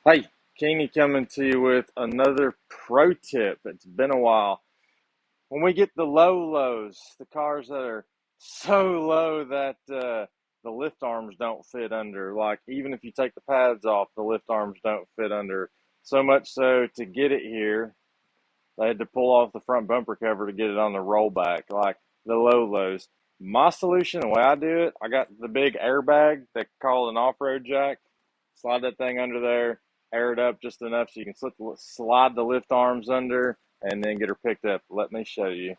Hey, Keeney coming to you with another pro tip. It's been a while. When we get the low lows, the cars that are so low that the lift arms don't fit under, like even if you take the pads off, the lift arms don't fit under. So much so to get it here, they had to pull off the front bumper cover to get it on the rollback, like the low lows. My solution, the way I do it, I got the big airbag they call an off-road jack. Slide that thing under there, air it up just enough so you can slide the lift arms under and then get her picked up. Let me show you.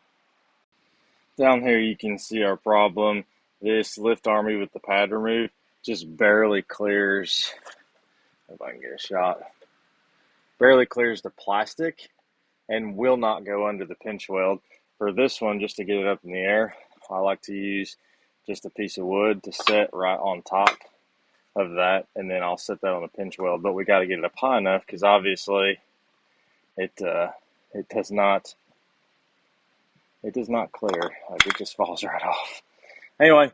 Down here you can see our problem. This lift army with the pad removed just barely clears, if I can get a shot, barely clears the plastic and will not go under the pinch weld. For this one, just to get it up in the air, I like to use just a piece of wood to set right on top of that, and then I'll set that on the pinch weld. But we got to get it up high enough because obviously it does not clear. Like, it just falls right off. Anyway,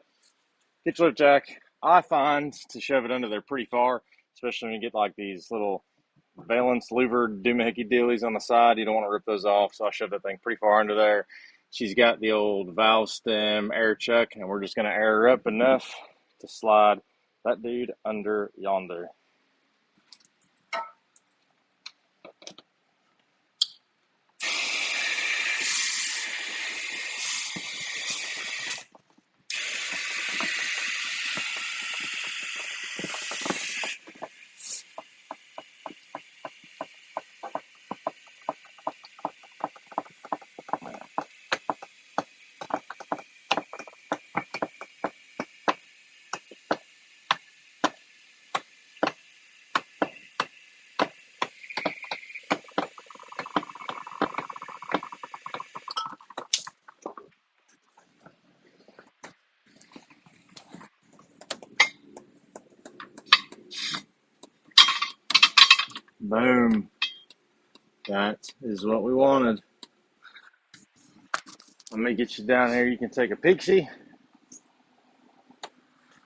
hitch lift jack, I find to shove it under there pretty far, especially when you get like these little valence louvered doohickey dealies on the side. You don't want to rip those off, so I shove that thing pretty far under there. She's got the old valve stem air chuck, and we're just going to air her up enough to slide that dude under yonder. Boom. That is what we wanted. Let me get you down here. You can take a peek-see.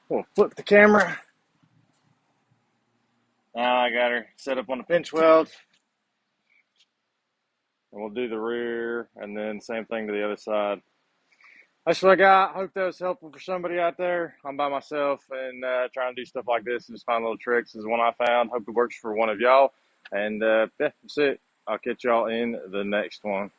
We'll flip the camera. Now I got her set up on the pinch weld. And we'll do the rear and then same thing to the other side. That's what I got. Hope that was helpful for somebody out there. I'm by myself and trying to do stuff like this and just find little tricks. This is one I found. Hope it works for one of y'all. And yeah, that's it. I'll catch y'all in the next one.